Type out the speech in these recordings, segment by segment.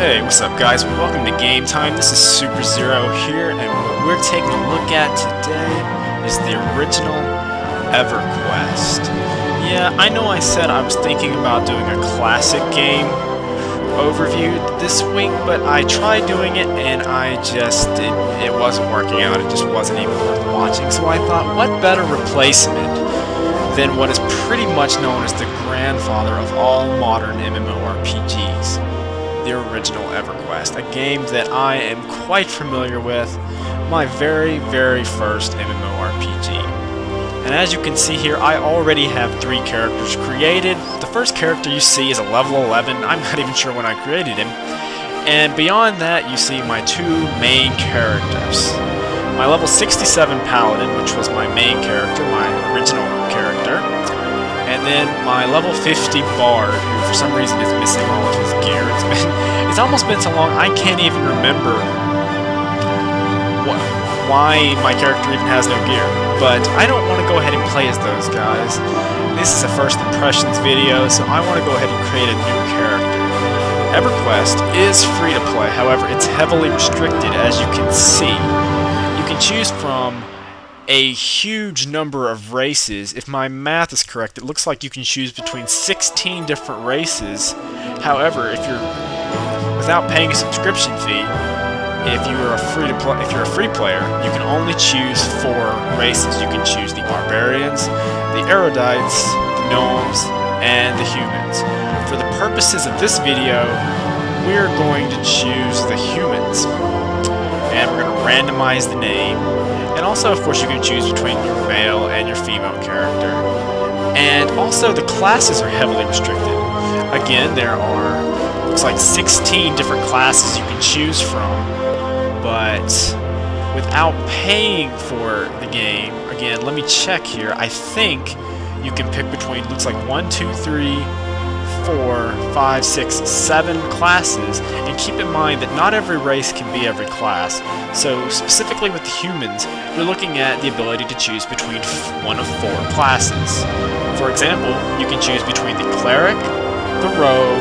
Hey, what's up guys? Welcome to Game Time. This is Super Zero here, and what we're taking a look at today is the original EverQuest. Yeah, I know I said I was thinking about doing a classic game overview this week, but I tried doing it and it wasn't working out. It just wasn't even worth watching. So I thought, what better replacement than what is pretty much known as the grandfather of all modern MMORPGs. The original EverQuest, a game that I am quite familiar with, my very, very first MMORPG. And as you can see here, I already have 3 characters created. The first character you see is a level 11, I'm not even sure when I created him. And beyond that, you see my 2 main characters. My level 67 Paladin, which was my main character, my original character. And then my level 50 Bard, who for some reason is missing all of his gear. It's almost been so long I can't even remember why my character even has no gear. But I don't want to go ahead and play as those guys. This is a first impressions video, so I want to go ahead and create a new character. EverQuest is free to play, however it's heavily restricted as you can see. You can choose from a huge number of races. If my math is correct, it looks like you can choose between 16 different races. However, if you're without paying a subscription fee, if you're a free player, you can only choose 4 races. You can choose the barbarians, the erudites, the gnomes, and the humans. For the purposes of this video, we're going to choose the humans, and we're going to randomize the name. And also, of course, you can choose between your male and your female character. And also, the classes are heavily restricted. Again, there are, looks like 16 different classes you can choose from, but without paying for the game, again, let me check here, I think you can pick between, looks like 1, 2, 3, 4, 5, 6, 7 classes, and keep in mind that not every race can be every class. So specifically with the humans, you're looking at the ability to choose between one of 4 classes. For example, you can choose between the cleric, the rogue,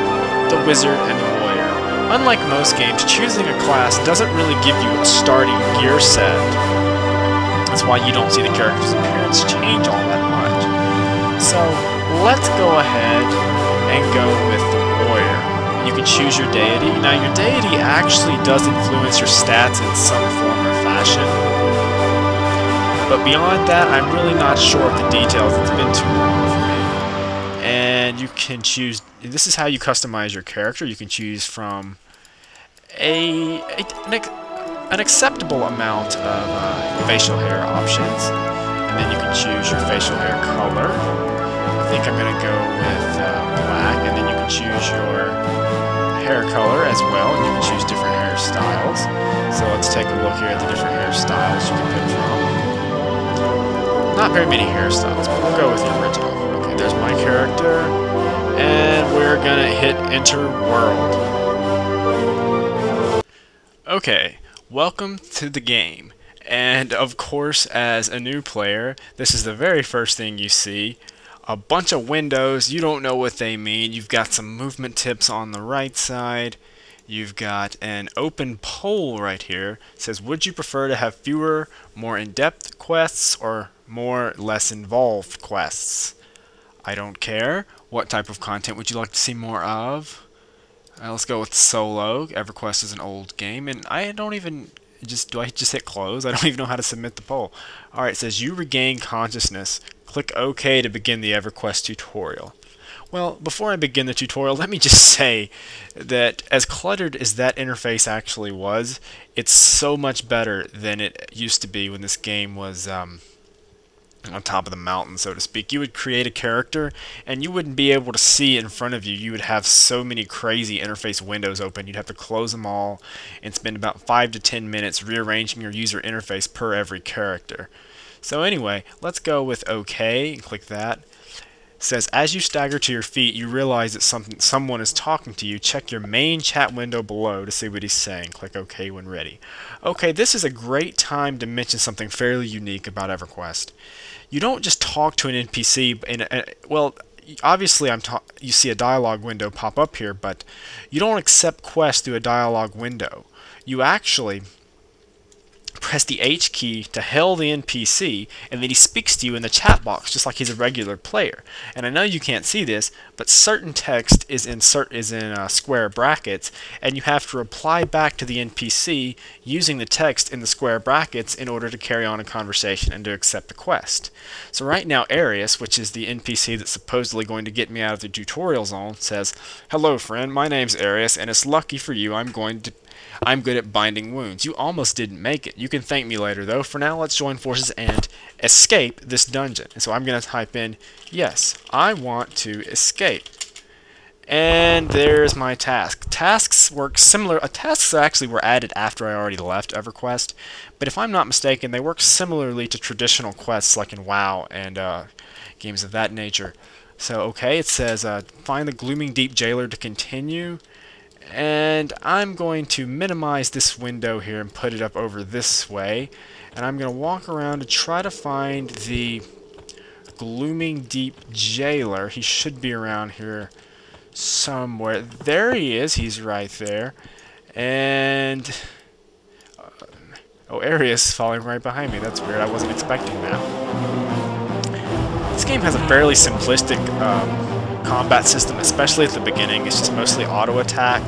the wizard, and the warrior. Unlike most games, choosing a class doesn't really give you a starting gear set. That's why you don't see the character's appearance change all that much. So let's go ahead and go with the warrior. You can choose your deity. Now your deity actually does influence your stats in some form or fashion. But beyond that, I'm really not sure of the details. It's been too long for me. And you can choose, this is how you customize your character. You can choose from an acceptable amount of facial hair options. And then you can choose your facial hair color. I think I'm going to go with black, and then you can choose your hair color as well, and you can choose different hairstyles. So let's take a look here at the different hairstyles you can pick from. Not very many hairstyles, but we'll go with the original. Okay, there's my character, and we're going to hit Enter World. Okay, welcome to the game. And of course, as a new player, this is the very first thing you see. A bunch of windows, you don't know what they mean. You've got some movement tips on the right side. You've got an open poll right here. It says, would you prefer to have fewer, more in-depth quests or more, less involved quests? I don't care. What type of content would you like to see more of? Let's go with solo. EverQuest is an old game, and I don't even... do I just hit close? I don't even know how to submit the poll. Alright, it says you regain consciousness. Click OK to begin the EverQuest tutorial. Well, before I begin the tutorial, let me just say that as cluttered as that interface actually was, it's so much better than it used to be when this game was on top of the mountain, so to speak. You would create a character, and you wouldn't be able to see in front of you. You would have so many crazy interface windows open. You'd have to close them all and spend about 5 to 10 minutes rearranging your user interface per every character. So anyway, let's go with OK and click that. It says, as you stagger to your feet, you realize that someone is talking to you. Check your main chat window below to see what he's saying. Click OK when ready. Okay, this is a great time to mention something fairly unique about EverQuest. You don't just talk to an NPC, well, obviously you see a dialog window pop up here, but you don't accept quests through a dialog window. You actually press the H key to hail the NPC, and then he speaks to you in the chat box just like he's a regular player. And I know you can't see this, but certain text is in square brackets, and you have to reply back to the NPC using the text in the square brackets in order to carry on a conversation and to accept the quest. So right now Arius, which is the NPC that's supposedly going to get me out of the tutorial zone, says, "Hello friend, my name's Arius, and it's lucky for you I'm good at binding wounds. You almost didn't make it. You can thank me later, though. For now, let's join forces and escape this dungeon." And so I'm going to type in, "Yes, I want to escape." And there's my task. Tasks work similar. Tasks actually were added after I already left EverQuest, but if I'm not mistaken, they work similarly to traditional quests like in WoW and games of that nature. So, okay, it says, find the Glooming Deep Jailer to continue. And I'm going to minimize this window here and put it up over this way, and I'm going to walk around to try to find the Glooming Deep Jailer. He should be around here somewhere. There he is. He's right there. And oh, Arius falling right behind me. That's weird. I wasn't expecting that. This game has a fairly simplistic combat system, especially at the beginning. It's just mostly auto attack,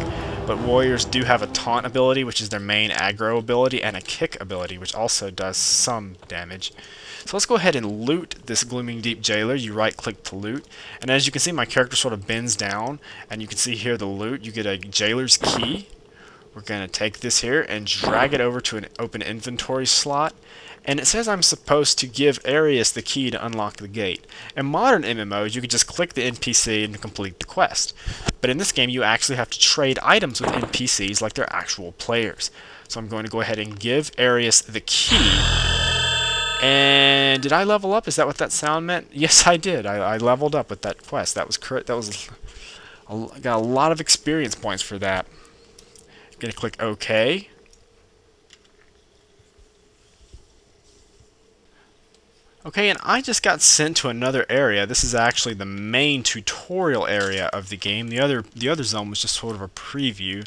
but warriors do have a taunt ability, which is their main aggro ability, and a kick ability, which also does some damage. So let's go ahead and loot this Glooming Deep Jailer. You right click to loot, and as you can see, my character sort of bends down, and you can see here the loot. You get a jailer's key. We're going to take this here and drag it over to an open inventory slot. And it says I'm supposed to give Arius the key to unlock the gate. In modern MMOs, you can just click the NPC and complete the quest. But in this game, you actually have to trade items with NPCs like they're actual players. So I'm going to go ahead and give Arius the key. And did I level up? Is that what that sound meant? Yes, I did. I leveled up with that quest. That was correct. I got a lot of experience points for that. I'm going to click OK. Okay, and I just got sent to another area. This is actually the main tutorial area of the game. The other zone was just sort of a preview.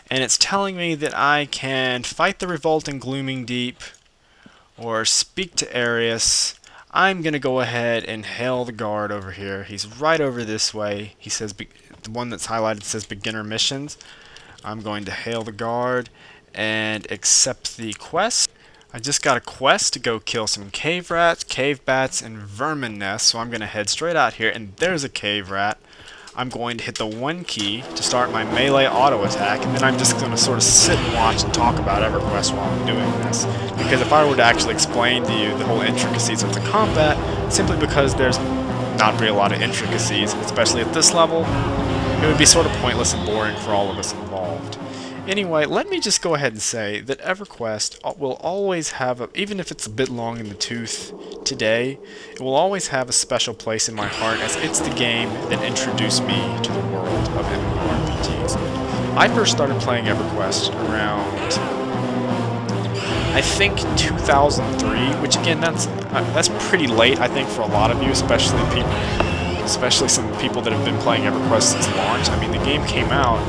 And it's telling me that I can fight the revolt in Glooming Deep or speak to Arius. I'm going to go ahead and hail the guard over here. He's right over this way. He says, the one that's highlighted says beginner missions. I'm going to hail the guard and accept the quest. I just got a quest to go kill some cave rats, cave bats, and vermin nests, so I'm going to head straight out here, and there's a cave rat. I'm going to hit the 1 key to start my melee auto attack, and then I'm just going to sort of sit and watch and talk about EverQuest while I'm doing this. Because if I were to actually explain to you the whole intricacies of the combat, simply because there's not really a lot of intricacies, especially at this level, it would be sort of pointless and boring for all of us involved. Anyway, let me just go ahead and say that EverQuest will always have, even if it's a bit long in the tooth today, it will always have a special place in my heart as it's the game that introduced me to the world of MMORPGs. I first started playing EverQuest around, I think, 2003, which again, that's pretty late, I think, for a lot of you, especially some people that have been playing EverQuest since launch. I mean, the game came out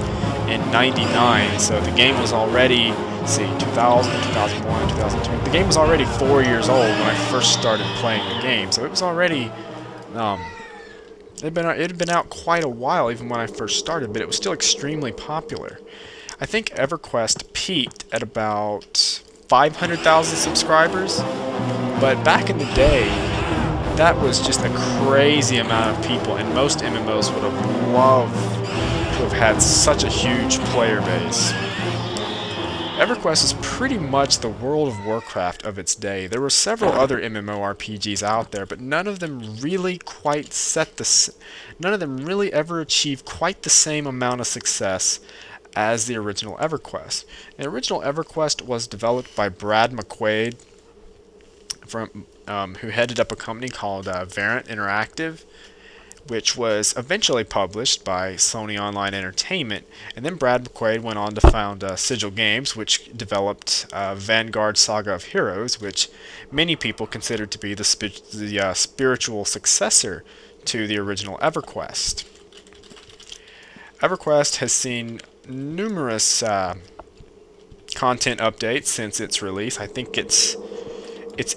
in '99, so the game was already, let's see, 2000, 2001, 2002. The game was already 4 years old when I first started playing the game, so it was already, it had been out quite a while even when I first started, but it was still extremely popular. I think EverQuest peaked at about 500,000 subscribers, but back in the day, that was just a crazy amount of people, and most MMOs would have loved to have had such a huge player base. EverQuest is pretty much the World of Warcraft of its day. There were several other MMORPGs out there, but none of them really ever achieved quite the same amount of success as the original EverQuest. The original EverQuest was developed by Brad McQuaid, who headed up a company called Variant Interactive, which was eventually published by Sony Online Entertainment, and then Brad McQuaid went on to found Sigil Games, which developed Vanguard Saga of Heroes, which many people consider to be the spiritual successor to the original EverQuest. EverQuest has seen numerous content updates since its release. I think it's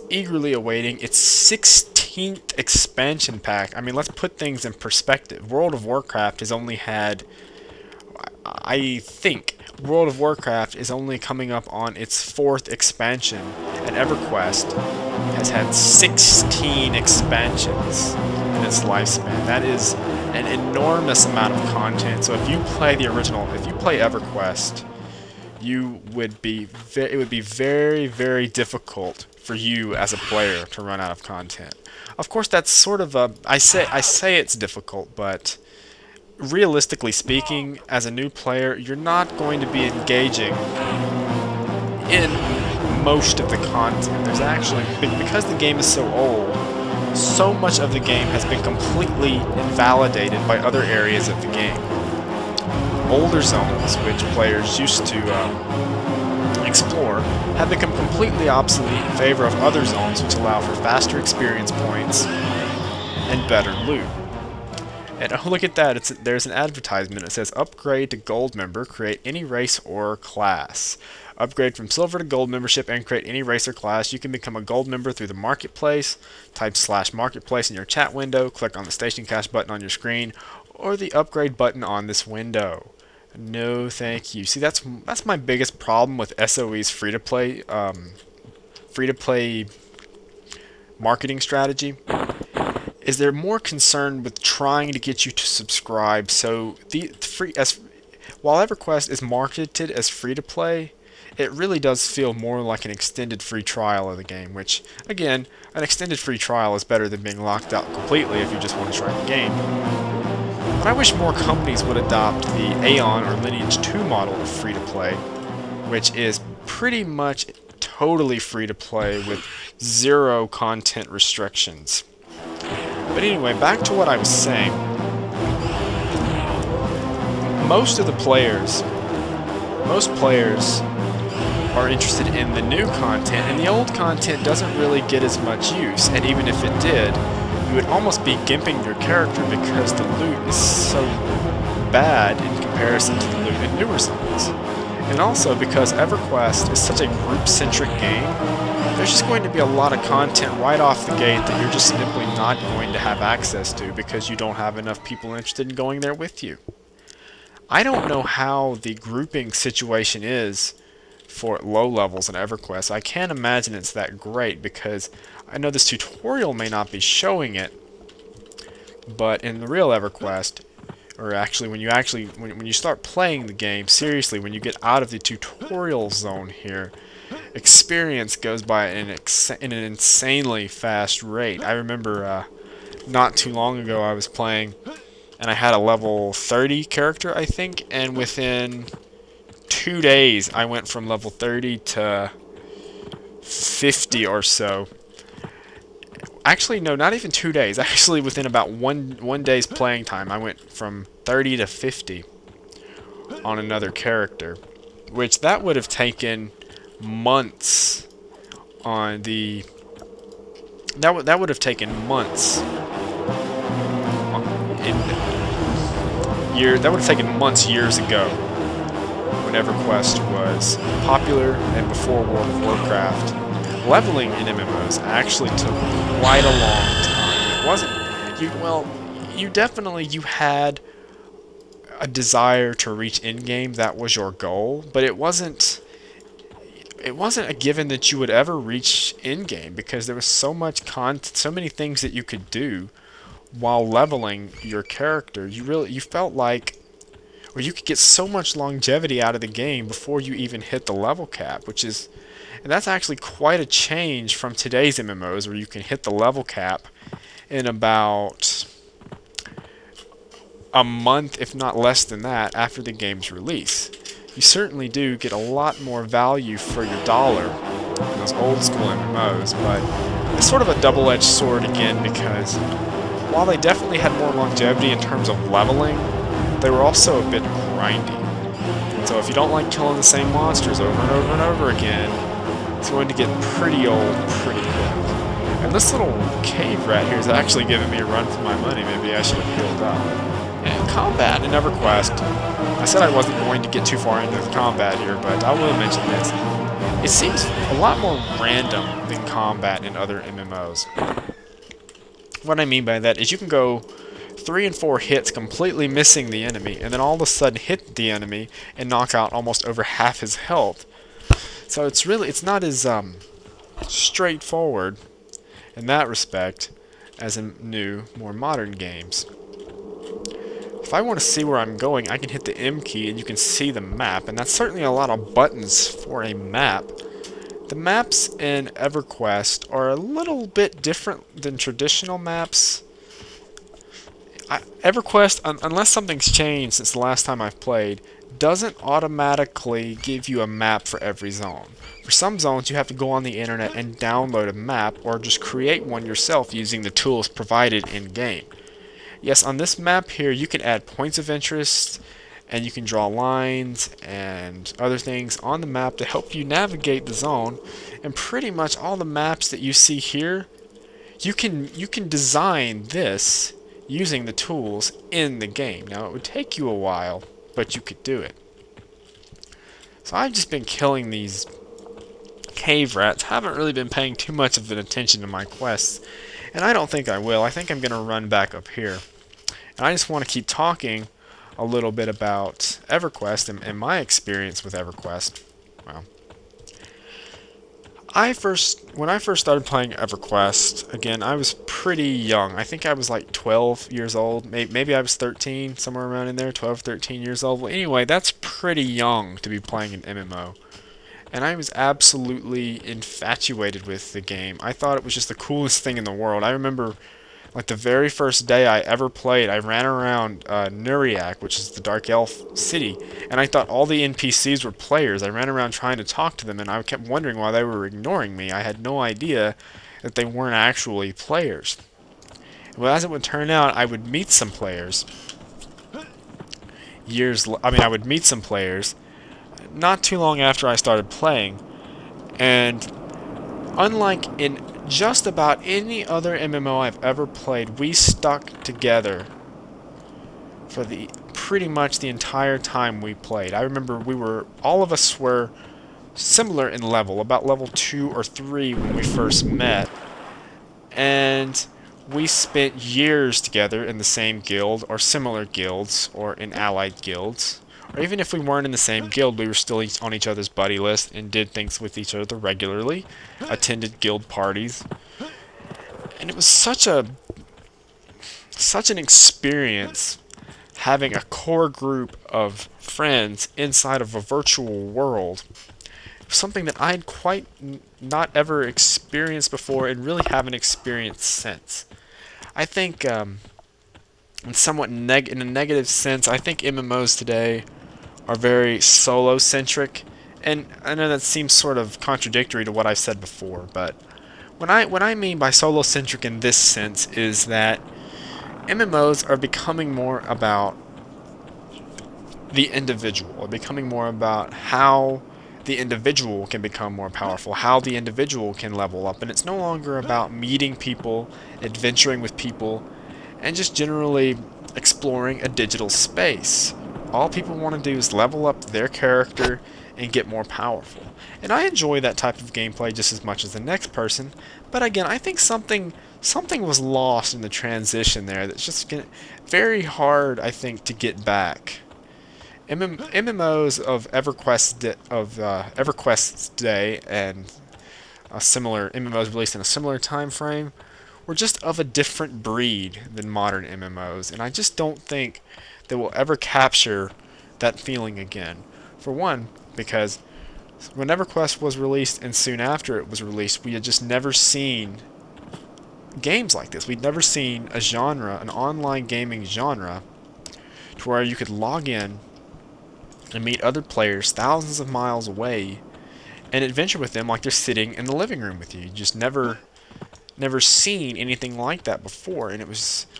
eagerly awaiting its 16th expansion pack. I mean, let's put things in perspective. World of Warcraft has only had, I think, World of Warcraft is only coming up on its 4th expansion, and EverQuest has had 16 expansions in its lifespan. That is an enormous amount of content. So if you play the original, if you play EverQuest, it would be very, very difficult for you as a player to run out of content. Of course, that's sort of a, I say it's difficult, but realistically speaking, as a new player, you're not going to be engaging in most of the content. There's actually, because the game is so old, so much of the game has been completely invalidated by other areas of the game. Older zones, which players used to explore, have become completely obsolete in favor of other zones which allow for faster experience points and better loot. And oh, look at that, there's an advertisement. It says, upgrade to gold member, create any race or class. Upgrade from silver to gold membership and create any race or class. You can become a gold member through the marketplace. Type /marketplace in your chat window, click on the station cash button on your screen, or the upgrade button on this window. No thank you. See, that's my biggest problem with SOE's free-to-play marketing strategy. Is they're more concerned with trying to get you to subscribe. So while EverQuest is marketed as free-to-play, it really does feel more like an extended free trial of the game, which, again, an extended free trial is better than being locked out completely if you just want to try the game. But I wish more companies would adopt the Aeon or Lineage 2 model of free-to-play, which is pretty much totally free-to-play with zero content restrictions. But anyway, back to what I was saying. Most players are interested in the new content, and the old content doesn't really get as much use, and even if it did, you would almost be gimping your character because the loot is so bad in comparison to the loot in newer zones. And also because EverQuest is such a group-centric game, there's just going to be a lot of content right off the gate that you're just simply not going to have access to because you don't have enough people interested in going there with you. I don't know how the grouping situation is for low levels in EverQuest. I can't imagine it's that great because I know this tutorial may not be showing it, but in the real EverQuest, or actually when you start playing the game seriously, when you get out of the tutorial zone here, experience goes by in an insanely fast rate. I remember not too long ago I was playing and I had a level 30 character, I think, and within 2 days I went from level 30 to 50 or so. Actually, no, not even 2 days. Actually, within about one day's playing time, I went from 30 to 50 on another character, which that would have taken months on the... That would have taken months. That would have taken months years ago, when EverQuest was popular and before World of Warcraft. Leveling in MMOs actually took quite a long time. It wasn't... You had a desire to reach endgame. That was your goal, but it wasn't a given that you would ever reach endgame because there was so many things that you could do while leveling your character. You felt like, or you could get so much longevity out of the game before you even hit the level cap, and that's actually quite a change from today's MMOs where you can hit the level cap in about a month, if not less than that, after the game's release. You certainly do get a lot more value for your dollar in those old school MMOs, but it's sort of a double-edged sword again because while they definitely had more longevity in terms of leveling, they were also a bit grindy. And so if you don't like killing the same monsters over and over and over again, it's going to get pretty old pretty quick. And this little cave rat here is actually giving me a run for my money. Maybe I should have healed up. And combat in EverQuest. I said I wasn't going to get too far into the combat here, but I will mention this. It seems a lot more random than combat in other MMOs. What I mean by that is you can go 3 and 4 hits completely missing the enemy, and then all of a sudden hit the enemy and knock out almost over half his health. So it's not as straightforward in that respect as in new, more modern games. If I want to see where I'm going, I can hit the M key and you can see the map, and that's certainly a lot of buttons for a map. The maps in EverQuest are a little bit different than traditional maps. EverQuest, unless something's changed since the last time I've played, doesn't automatically give you a map for every zone. For some zones, you have to go on the internet and download a map or just create one yourself using the tools provided in-game. Yes, on this map here, you can add points of interest, and you can draw lines and other things on the map to help you navigate the zone. And pretty much all the maps that you see here, you can design this using the tools in the game. Now, it would take you a while, but you could do it. So I've just been killing these cave rats. Haven't really been paying too much of an attention to my quests, and I don't think I will. I think I'm going to run back up here. And I just want to keep talking a little bit about EverQuest and my experience with EverQuest. Well, when I first started playing EverQuest, again, I was pretty young. I think I was like 12 years old. Maybe I was 13, somewhere around in there, 12, 13 years old. Well, anyway, that's pretty young to be playing an MMO. And I was absolutely infatuated with the game. I thought it was just the coolest thing in the world. I remember, like, the very first day I ever played, I ran around Nuriak, which is the Dark Elf city, and I thought all the NPCs were players. I ran around trying to talk to them, and I kept wondering why they were ignoring me. I had no idea that they weren't actually players. Well, as it would turn out, I would meet some players. I would meet some players not too long after I started playing, and unlike in just about any other MMO I've ever played, we stuck together for pretty much the entire time we played. I remember all of us were similar in level, about level 2 or 3 when we first met, and we spent years together in the same guild or similar guilds or in allied guilds. Or even if we weren't in the same guild, we were still on each other's buddy list and did things with each other regularly, attended guild parties. And it was such an experience having a core group of friends inside of a virtual world. Something that I'd quite not ever experienced before and really haven't experienced since. I think, in a negative sense, I think MMOs today are very solo-centric, and I know that seems sort of contradictory to what I've said before, but what I mean by solo-centric in this sense is that MMOs are becoming more about the individual, becoming more about how the individual can become more powerful, how the individual can level up, and it's no longer about meeting people, adventuring with people, and just generally exploring a digital space. All people want to do is level up their character and get more powerful. And I enjoy that type of gameplay just as much as the next person, but again, I think something was lost in the transition there that's just very hard, I think, to get back. MMOs of EverQuest's day and similar MMOs released in a similar time frame were just of a different breed than modern MMOs, and I just don't think that will ever capture that feeling again. For one, because when EverQuest was released and soon after it was released, we had just never seen games like this. We'd never seen a genre, an online gaming genre, to where you could log in and meet other players thousands of miles away and adventure with them like they're sitting in the living room with you. You just never seen anything like that before, and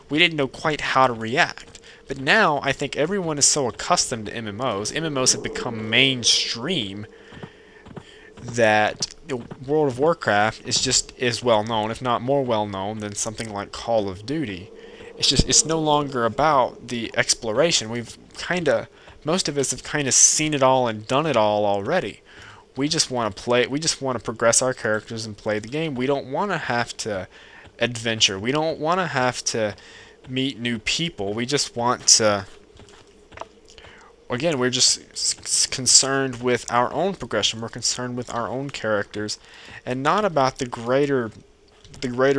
we didn't know quite how to react. But now I think everyone is so accustomed to MMOs. MMOs have become mainstream that the World of Warcraft is just as well known, if not more well known, than something like Call of Duty. It's no longer about the exploration. Most of us have kind of seen it all and done it all already. We just want to play. We just want to progress our characters and play the game. We don't want to have to adventure. We don't want to have to meet new people. We just want to. Again, we're just concerned with our own progression. We're concerned with our own characters, and not about the greater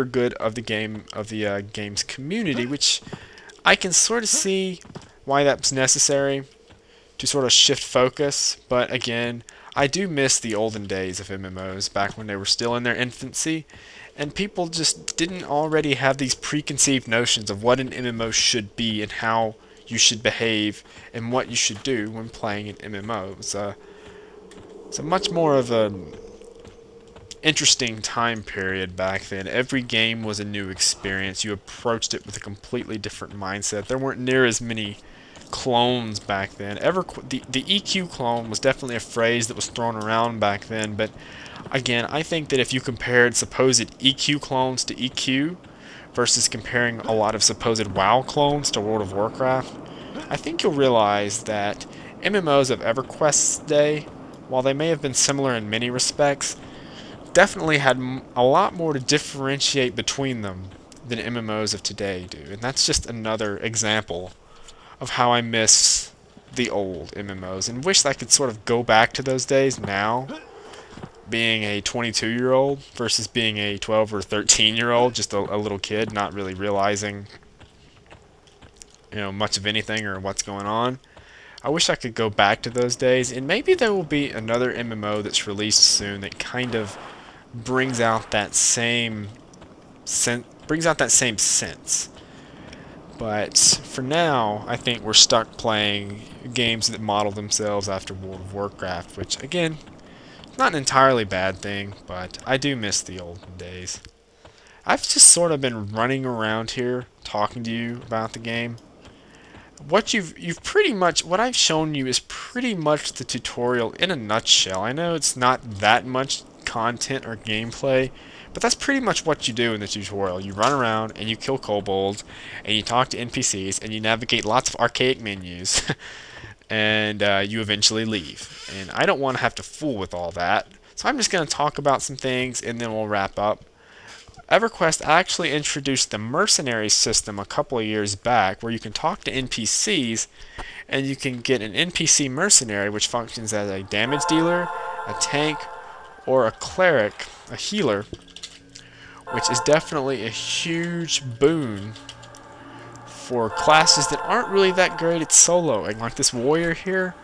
good of the game's community, which I can sort of see why that's necessary to sort of shift focus. But again, I do miss the olden days of MMOs back when they were still in their infancy, and people just didn't already have these preconceived notions of what an MMO should be and how you should behave and what you should do when playing an MMO. It's a much more of an interesting time period back then. Every game was a new experience. You approached it with a completely different mindset. There weren't near as many clones back then. The EQ clone was definitely a phrase that was thrown around back then, but again, I think that if you compared supposed EQ clones to EQ versus comparing a lot of supposed WoW clones to World of Warcraft, I think you'll realize that MMOs of EverQuest's day, while they may have been similar in many respects, definitely had a lot more to differentiate between them than MMOs of today do. And that's just another example of how I miss the old MMOs and wish I could sort of go back to those days now, being a 22-year-old versus being a 12 or 13-year-old, just a little kid, not really realizing, much of anything or what's going on. I wish I could go back to those days, and maybe there will be another MMO that's released soon that kind of brings out that same sense. But for now, I think we're stuck playing games that model themselves after World of Warcraft, which again, not an entirely bad thing, but I do miss the olden days. I've just sort of been running around here talking to you about the game. What I've shown you is pretty much the tutorial in a nutshell. I know it's not that much content or gameplay, but that's pretty much what you do in the tutorial. You run around and you kill kobolds, and you talk to NPCs, and you navigate lots of archaic menus, and you eventually leave. And I don't want to have to fool with all that, so I'm just going to talk about some things, and then we'll wrap up. EverQuest actually introduced the mercenary system a couple of years back, where you can talk to NPCs, and you can get an NPC mercenary, which functions as a damage dealer, a tank, or a cleric, a healer, which is definitely a huge boon for classes that aren't really that great at soloing. Like this warrior here,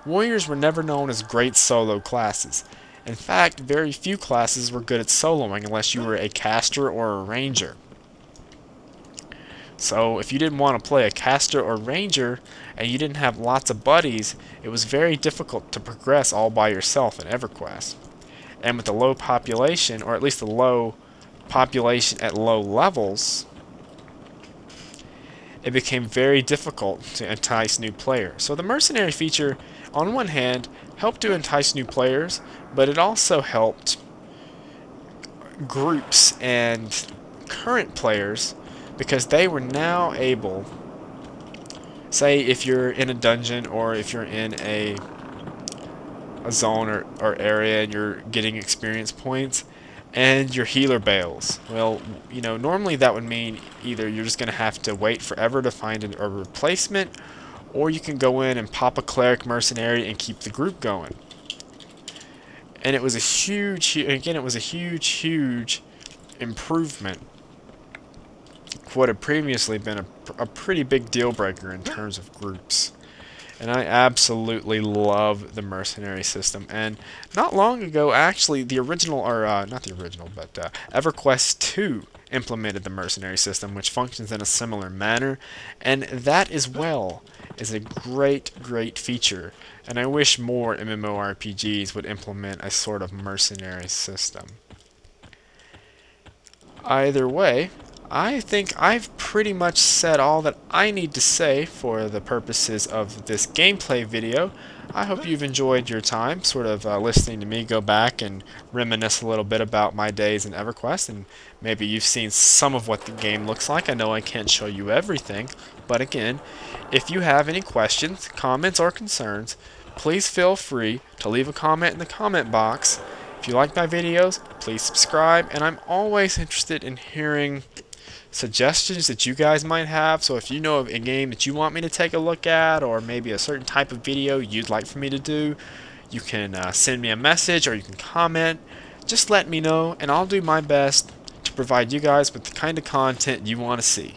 warriors were never known as great solo classes. In fact, very few classes were good at soloing unless you were a caster or a ranger. So if you didn't want to play a caster or ranger and you didn't have lots of buddies, it was very difficult to progress all by yourself in EverQuest. And with the low population, or at least the low population at low levels, it became very difficult to entice new players. So the mercenary feature, on one hand, helped to entice new players, but it also helped groups and current players, because they were now able, say if you're in a dungeon or if you're in a zone or area and you're getting experience points and your healer bails. Well, normally that would mean either you're just going to have to wait forever to find a replacement, or you can go in and pop a cleric mercenary and keep the group going. And it was a huge improvement for what had previously been a pretty big deal breaker in terms of groups. And I absolutely love the mercenary system. And not long ago, actually, the original, or not the original, but EverQuest 2 implemented the mercenary system, which functions in a similar manner. And that as well is a great, great feature. And I wish more MMORPGs would implement a sort of mercenary system. Either way, I think I've pretty much said all that I need to say for the purposes of this gameplay video. I hope you've enjoyed your time sort of listening to me go back and reminisce a little bit about my days in EverQuest, and maybe you've seen some of what the game looks like. I know I can't show you everything, but again, if you have any questions, comments, or concerns, please feel free to leave a comment in the comment box. If you like my videos, please subscribe, and I'm always interested in hearing suggestions that you guys might have. So if you know of a game that you want me to take a look at, or maybe a certain type of video you'd like for me to do, you can send me a message or you can comment. Just let me know and I'll do my best to provide you guys with the kind of content you want to see.